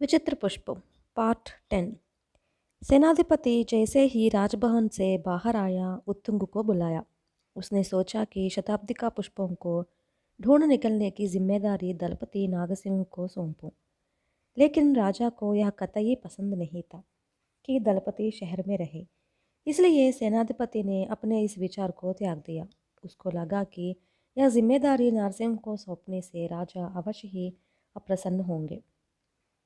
विचित्र पुष्प पार्ट 10। सेनाधिपति जैसे ही राजभवन से बाहर आया उत्तुंग को बुलाया। उसने सोचा कि शताब्दी का पुष्पों को ढूंढ निकलने की जिम्मेदारी दलपति नागसिंह को सौंपूं। लेकिन राजा को यह कतई पसंद नहीं था कि दलपति शहर में रहे। इसलिए सेनाधिपति ने अपने इस विचार को त्याग दिया। उसको लगा कि यह जिम्मेदारी नरसिंह को सौंपने से राजा अवश्य ही अप्रसन्न होंगे।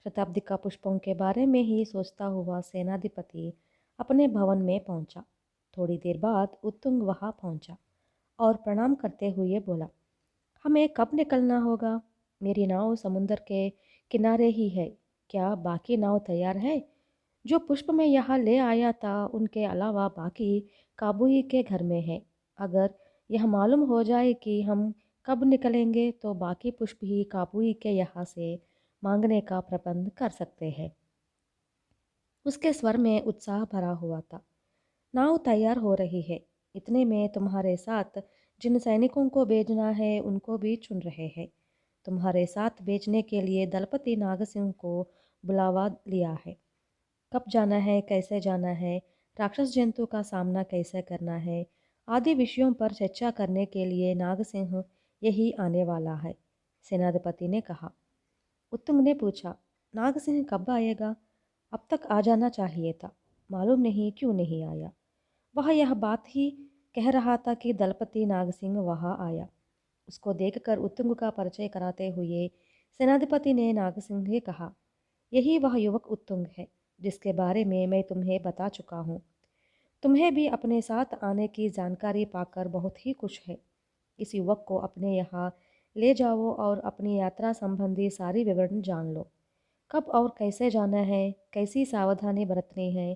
शताब्दी का पुष्पों के बारे में ही सोचता हुआ सेनाधिपति अपने भवन में पहुंचा। थोड़ी देर बाद उत्तुंग वहां पहुंचा और प्रणाम करते हुए बोला, हमें कब निकलना होगा? मेरी नाव समुद्र के किनारे ही है। क्या बाकी नाव तैयार है? जो पुष्प मैं यहाँ ले आया था उनके अलावा बाकी काबुई के घर में है। अगर यह मालूम हो जाए कि हम कब निकलेंगे तो बाकी पुष्प ही काबुई के यहाँ से मांगने का प्रबंध कर सकते हैं। उसके स्वर में उत्साह भरा हुआ था। नाव तैयार हो रही है। इतने में तुम्हारे साथ जिन सैनिकों को भेजना है उनको भी चुन रहे हैं। तुम्हारे साथ भेजने के लिए दलपति नागसिंह को बुलावा लिया है। कब जाना है, कैसे जाना है, राक्षस जंतु का सामना कैसे करना है आदि विषयों पर चर्चा करने के लिए नागसिंह यही आने वाला है, सेनाधिपति ने कहा। उत्तुंग ने पूछा, नागसिंह कब आएगा? अब तक आ जाना चाहिए था, मालूम नहीं क्यों नहीं आया। वह यह बात ही कह रहा था कि दलपति नागसिंह वहां आया। उसको देखकर उत्तुंग का परिचय कराते हुए सेनाधिपति ने नागसिंह से कहा, यही वह युवक उत्तुंग है जिसके बारे में मैं तुम्हें बता चुका हूँ। तुम्हें भी अपने साथ आने की जानकारी पाकर बहुत ही खुश है। इस युवक को अपने यहाँ ले जाओ और अपनी यात्रा संबंधी सारी विवरण जान लो। कब और कैसे जाना है, कैसी सावधानी बरतनी है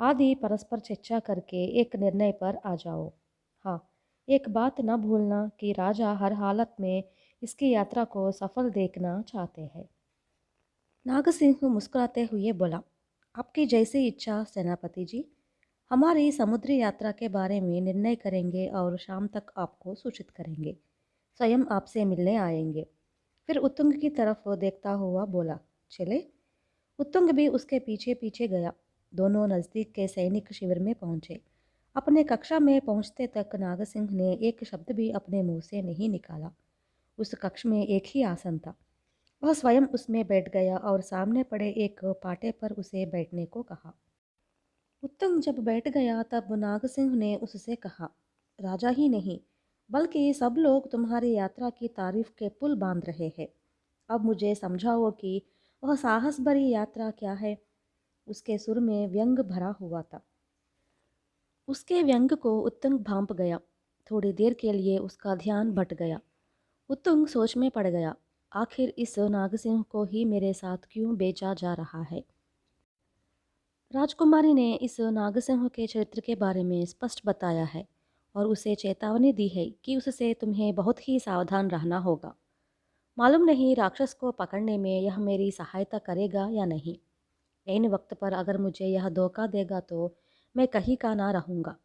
आदि परस्पर चर्चा करके एक निर्णय पर आ जाओ। हाँ, एक बात न भूलना कि राजा हर हालत में इसकी यात्रा को सफल देखना चाहते हैं। नागसिंह मुस्कुराते हुए बोला, आपकी जैसी इच्छा सेनापति जी। हमारी समुद्री यात्रा के बारे में निर्णय करेंगे और शाम तक आपको सूचित करेंगे। स्वयं आपसे मिलने आएंगे। फिर उत्तुंग की तरफ देखता हुआ बोला, चले। उत्तुंग भी उसके पीछे पीछे गया। दोनों नज़दीक के सैनिक शिविर में पहुंचे। अपने कक्षा में पहुंचते तक नागसिंह ने एक शब्द भी अपने मुंह से नहीं निकाला। उस कक्ष में एक ही आसन था। वह स्वयं उसमें बैठ गया और सामने पड़े एक पाटे पर उसे बैठने को कहा। उत्तंग जब बैठ गया तब नागसिंह ने उससे कहा, राजा ही नहीं बल्कि सब लोग तुम्हारी यात्रा की तारीफ के पुल बांध रहे हैं। अब मुझे समझाओ कि वह साहस भरी यात्रा क्या है। उसके सुर में व्यंग भरा हुआ था। उसके व्यंग को उत्तंग भांप गया। थोड़ी देर के लिए उसका ध्यान भट गया। उत्तुंग सोच में पड़ गया, आखिर इस नागसिंह को ही मेरे साथ क्यों बेचा जा रहा है। राजकुमारी ने इस नागसिंह के चरित्र के बारे में स्पष्ट बताया है और उसे चेतावनी दी है कि उससे तुम्हें बहुत ही सावधान रहना होगा। मालूम नहीं राक्षस को पकड़ने में यह मेरी सहायता करेगा या नहीं। ऐन वक्त पर अगर मुझे यह धोखा देगा तो मैं कहीं का ना रहूँगा।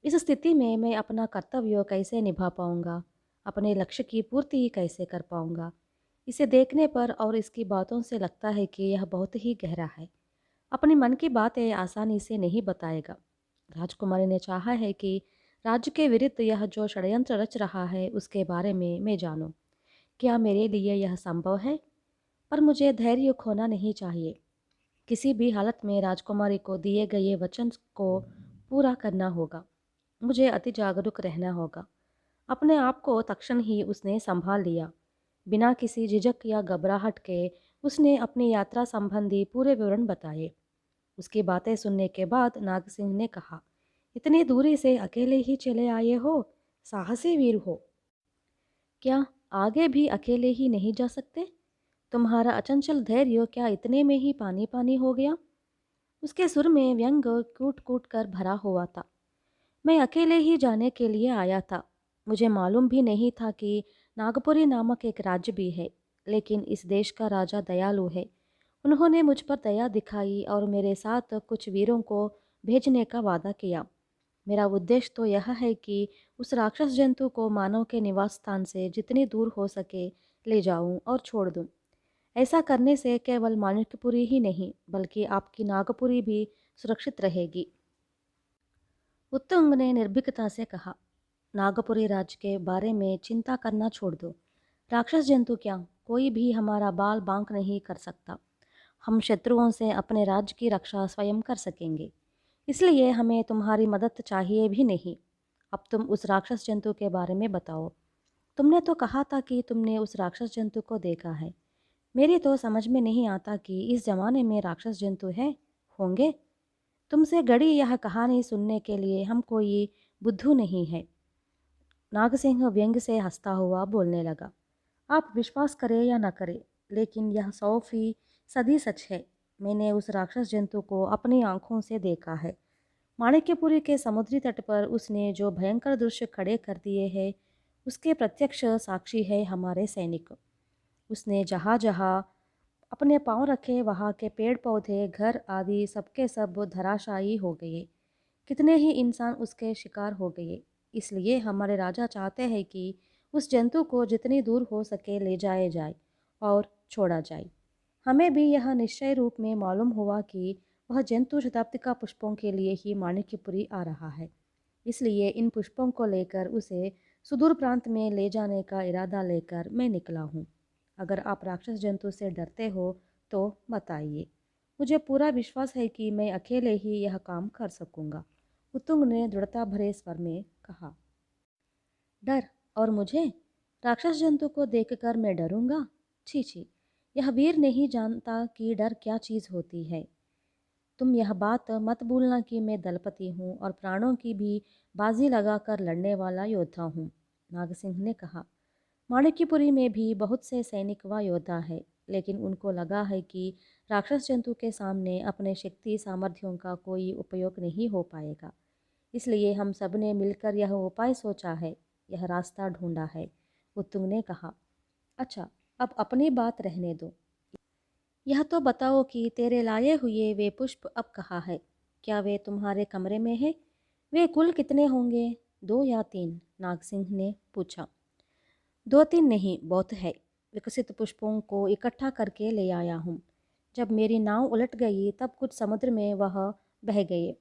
इस स्थिति में मैं अपना कर्तव्य कैसे निभा पाऊँगा, अपने लक्ष्य की पूर्ति कैसे कर पाऊँगा। इसे देखने पर और इसकी बातों से लगता है कि यह बहुत ही गहरा है। अपने मन की बातें आसानी से नहीं बताएगा। राजकुमारी ने चाहा है कि राज्य के विरुद्ध यह जो षड्यंत्र रच रहा है उसके बारे में मैं जानूं। क्या मेरे लिए यह संभव है? पर मुझे धैर्य खोना नहीं चाहिए। किसी भी हालत में राजकुमारी को दिए गए वचन को पूरा करना होगा। मुझे अति जागरूक रहना होगा। अपने आप को तक्षण ही उसने संभाल लिया। बिना किसी झिझक या घबराहट के उसने अपनी यात्रा संबंधी पूरे विवरण बताए। उसकी बातें सुनने के बाद नागसिंह ने कहा, इतनी दूरी से अकेले ही चले आए हो, साहसी वीर हो। क्या आगे भी अकेले ही नहीं जा सकते? तुम्हारा अचंचल धैर्य क्या इतने में ही पानी पानी हो गया? उसके सुर में व्यंग कूट कूट कर भरा हुआ था। मैं अकेले ही जाने के लिए आया था। मुझे मालूम भी नहीं था कि नागपुरी नामक एक राज्य भी है, लेकिन इस देश का राजा दयालु है। उन्होंने मुझ पर दया दिखाई और मेरे साथ कुछ वीरों को भेजने का वादा किया। मेरा उद्देश्य तो यह है कि उस राक्षस जंतु को मानव के निवास स्थान से जितनी दूर हो सके ले जाऊं और छोड़ दूं। ऐसा करने से केवल माणिक्यपुरी ही नहीं बल्कि आपकी नागपुरी भी सुरक्षित रहेगी। उत्तुंग ने निर्भीकता से कहा, नागपुरी राज्य के बारे में चिंता करना छोड़ दो। राक्षस जंतु क्या, कोई भी हमारा बाल बांक नहीं कर सकता। हम शत्रुओं से अपने राज्य की रक्षा स्वयं कर सकेंगे, इसलिए हमें तुम्हारी मदद चाहिए भी नहीं। अब तुम उस राक्षस जंतु के बारे में बताओ। तुमने तो कहा था कि तुमने उस राक्षस जंतु को देखा है। मेरी तो समझ में नहीं आता कि इस जमाने में राक्षस जंतु है होंगे। तुमसे गढ़ी यह कहानी सुनने के लिए हम कोई बुद्धू नहीं है। नागसिंह व्यंग से हंसता हुआ बोलने लगा, आप विश्वास करें या न करें, लेकिन यह 100% सच है। मैंने उस राक्षस जंतु को अपनी आंखों से देखा है। माणिक्यपुरी के समुद्री तट पर उसने जो भयंकर दृश्य खड़े कर दिए हैं, उसके प्रत्यक्ष साक्षी है हमारे सैनिक। उसने जहाँ जहाँ अपने पांव रखे वहाँ के पेड़ पौधे घर आदि सबके सब धराशायी हो गए। कितने ही इंसान उसके शिकार हो गए। इसलिए हमारे राजा चाहते हैं कि उस जंतु को जितनी दूर हो सके ले जाया जाए और छोड़ा जाए। हमें भी यह निश्चय रूप में मालूम हुआ कि वह जंतु शताब्दिका पुष्पों के लिए ही माणिक्यपुरी आ रहा है। इसलिए इन पुष्पों को लेकर उसे सुदूर प्रांत में ले जाने का इरादा लेकर मैं निकला हूँ। अगर आप राक्षस जंतु से डरते हो तो बताइए। मुझे पूरा विश्वास है कि मैं अकेले ही यह काम कर सकूँगा। उत्तुंग ने दृढ़ता भरे स्वर में कहा। डर? और मुझे? राक्षस जंतु को देखकर मैं डरूंगा? छी छी, यह वीर नहीं जानता कि डर क्या चीज़ होती है। तुम यह बात मत भूलना कि मैं दलपति हूँ और प्राणों की भी बाजी लगाकर लड़ने वाला योद्धा हूँ, नागसिंह ने कहा। माणिक्यपुरी में भी बहुत से सैनिक व योद्धा है, लेकिन उनको लगा है कि राक्षस जंतु के सामने अपने शक्ति सामर्थ्यों का कोई उपयोग नहीं हो पाएगा। इसलिए हम सब ने मिलकर यह उपाय सोचा है, यह रास्ता ढूंढा है, उत्तुंग ने कहा। अच्छा, अब अपनी बात रहने दो। यह तो बताओ कि तेरे लाए हुए वे पुष्प अब कहाँ है? क्या वे तुम्हारे कमरे में है? वे कुल कितने होंगे, 2 या 3? नागसिंह ने पूछा। 2-3 नहीं, बहुत है। विकसित पुष्पों को इकट्ठा करके ले आया हूँ। जब मेरी नाव उलट गई तब कुछ समुद्र में वह बह गए।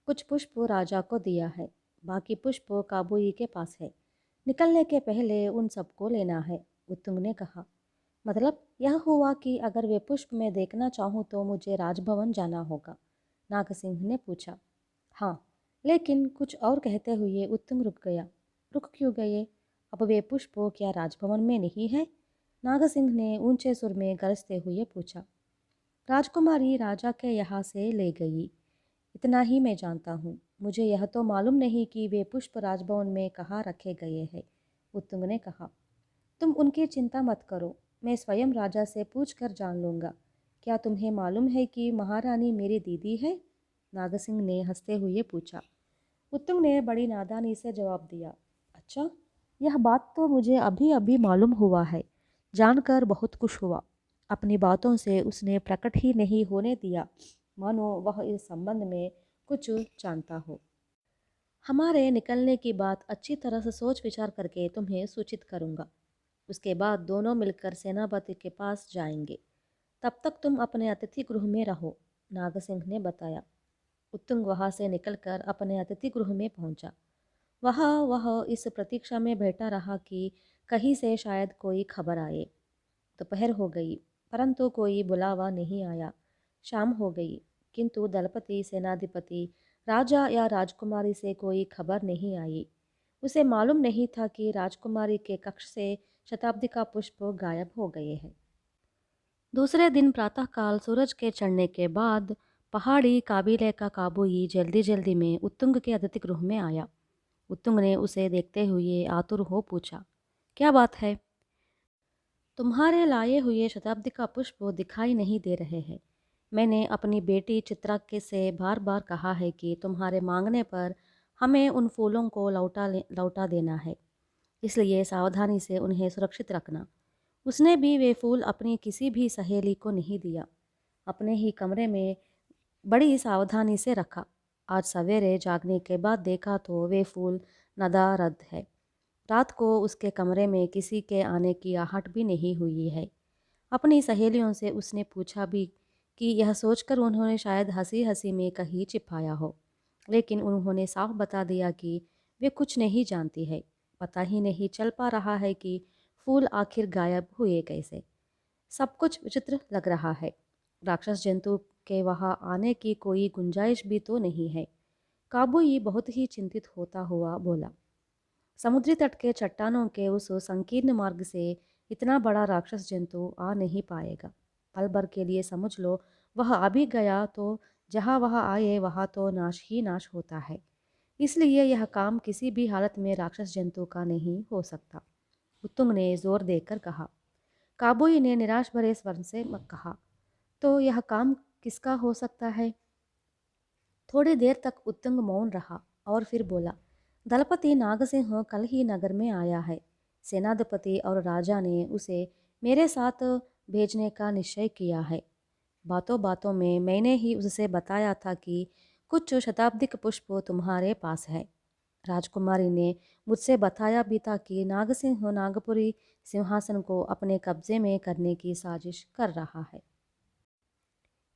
कुछ पुष्प राजा को दिया है, बाकी पुष्प काबुई के पास है। निकलने के पहले उन सबको लेना है, उत्तुंग ने कहा। मतलब यह हुआ कि अगर वे पुष्प मैं देखना चाहूँ तो मुझे राजभवन जाना होगा, नागसिंह ने पूछा। हाँ, लेकिन कुछ और कहते हुए उत्तुंग रुक गया। रुक क्यों गए? अब वे पुष्प क्या राजभवन में नहीं है? नागसिंह ने ऊंचे सुर में गरजते हुए पूछा। राजकुमारी राजा के यहाँ से ले गई, इतना ही मैं जानता हूँ। मुझे यह तो मालूम नहीं कि वे पुष्प राजभवन में कहाँ रखे गए हैं, उत्तुंग ने कहा। तुम उनकी चिंता मत करो, मैं स्वयं राजा से पूछ कर जान लूँगा। क्या तुम्हें मालूम है कि महारानी मेरी दीदी है? नागसिंह ने हंसते हुए पूछा। उत्तुंग ने बड़ी नादानी से जवाब दिया। अच्छा, यह बात तो मुझे अभी अभी मालूम हुआ है। जानकर बहुत खुश हुआ। अपनी बातों से उसने प्रकट ही नहीं होने दिया मानो वह इस संबंध में कुछ जानता हो। हमारे निकलने की बात अच्छी तरह से सोच विचार करके तुम्हें सूचित करूँगा। उसके बाद दोनों मिलकर सेनापति के पास जाएंगे। तब तक तुम अपने अतिथि गृह में रहो, नागसिंह ने बताया। उत्तुंग वहाँ से निकलकर अपने अतिथि गृह में पहुंचा। वह इस प्रतीक्षा में बैठा रहा कि कहीं से शायद कोई खबर आए। दोपहर हो गई, परंतु कोई बुलावा नहीं आया। शाम हो गई, किंतु दलपति, सेनाधिपति, राजा या राजकुमारी से कोई खबर नहीं आई। उसे मालूम नहीं था कि राजकुमारी के कक्ष से शताब्दी का पुष्प गायब हो गए हैं। दूसरे दिन प्रातःकाल सूरज के चढ़ने के बाद पहाड़ी काबिले का काबुई जल्दी जल्दी में उत्तुंग के अतिथि गृह में आया। उत्तुंग ने उसे देखते हुए आतुर हो पूछा, क्या बात है? तुम्हारे लाए हुए शताब्दी का पुष्प दिखाई नहीं दे रहे हैं। मैंने अपनी बेटी चित्रा के से बार बार कहा है कि तुम्हारे मांगने पर हमें उन फूलों को लौटा देना है, इसलिए सावधानी से उन्हें सुरक्षित रखना। उसने भी वे फूल अपनी किसी भी सहेली को नहीं दिया, अपने ही कमरे में बड़ी सावधानी से रखा। आज सवेरे जागने के बाद देखा तो वे फूल नदारद है। रात को उसके कमरे में किसी के आने की आहट भी नहीं हुई है। अपनी सहेलियों से उसने पूछा भी कि यह सोचकर उन्होंने शायद हंसी हंसी में कहीं छिपाया हो, लेकिन उन्होंने साफ बता दिया कि वे कुछ नहीं जानती है। पता ही नहीं चल पा रहा है कि फूल आखिर गायब हुए कैसे। सब कुछ विचित्र लग रहा है। राक्षस जंतु के वहाँ आने की कोई गुंजाइश भी तो नहीं है। काबुई बहुत ही चिंतित होता हुआ बोला। समुद्री तट के चट्टानों के उस संकीर्ण मार्ग से इतना बड़ा राक्षस जंतु आ नहीं पाएगा। पल भर के लिए समझ लो वह आ भी गया तो जहाँ वह आए वहाँ तो नाश ही नाश होता है। इसलिए यह काम किसी भी हालत में राक्षस जंतु का नहीं हो सकता। उत्तुंग ने जोर देकर कहा। काबुई ने निराश भरे स्वर से कहा, तो यह काम किसका हो सकता है? थोड़ी देर तक उत्तुंग मौन रहा और फिर बोला, दलपति नागसिंह कल ही नगर में आया है। सेनाधिपति और राजा ने उसे मेरे साथ भेजने का निश्चय किया है। बातों बातों में मैंने ही उससे बताया था कि कुछ शताब्दिक पुष्प तुम्हारे पास है। राजकुमारी ने मुझसे बताया भी था कि नागसिंह नागपुरी सिंहासन को अपने कब्जे में करने की साजिश कर रहा है।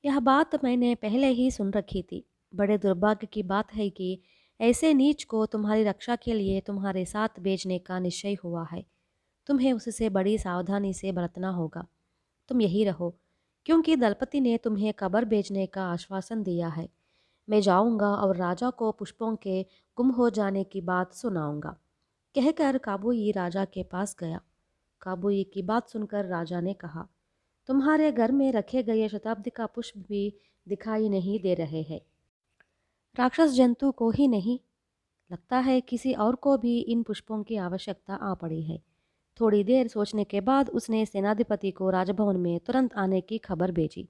यह बात मैंने पहले ही सुन रखी थी। बड़े दुर्भाग्य की बात है कि ऐसे नीच को तुम्हारी रक्षा के लिए तुम्हारे साथ भेजने का निश्चय हुआ है। तुम्हें उससे बड़ी सावधानी से बरतना होगा। तुम यही रहो, क्योंकि दलपति ने तुम्हें खबर भेजने का आश्वासन दिया है। मैं जाऊंगा और राजा को पुष्पों के गुम हो जाने की बात सुनाऊंगा। कहकर काबुई राजा के पास गया। काबुई की बात सुनकर राजा ने कहा, तुम्हारे घर में रखे गए शताब्दी का पुष्प भी दिखाई नहीं दे रहे हैं। राक्षस जंतु को ही नहीं, लगता है किसी और को भी इन पुष्पों की आवश्यकता आ पड़ी है। थोड़ी देर सोचने के बाद उसने सेनाधिपति को राजभवन में तुरंत आने की खबर भेजी।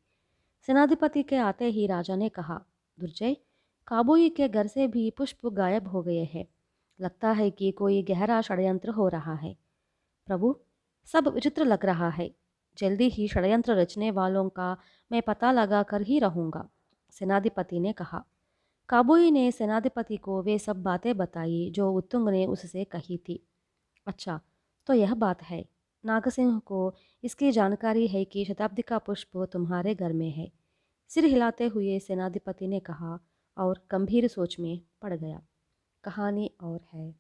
सेनाधिपति के आते ही राजा ने कहा, दुर्जय, काबुई के घर से भी पुष्प गायब हो गए हैं। लगता है कि कोई गहरा षड्यंत्र हो रहा है। प्रभु, सब विचित्र लग रहा है। जल्दी ही षड्यंत्र रचने वालों का मैं पता लगा कर ही रहूंगा, सेनाधिपति ने कहा। काबुई ने सेनाधिपति को वे सब बातें बताई जो उत्तुंग ने उससे कही थी। अच्छा, तो यह बात है। नागसिंह को इसकी जानकारी है कि शताब्दी का पुष्प तुम्हारे घर में है। सिर हिलाते हुए सेनाधिपति ने कहा और गंभीर सोच में पड़ गया। कहानी और है।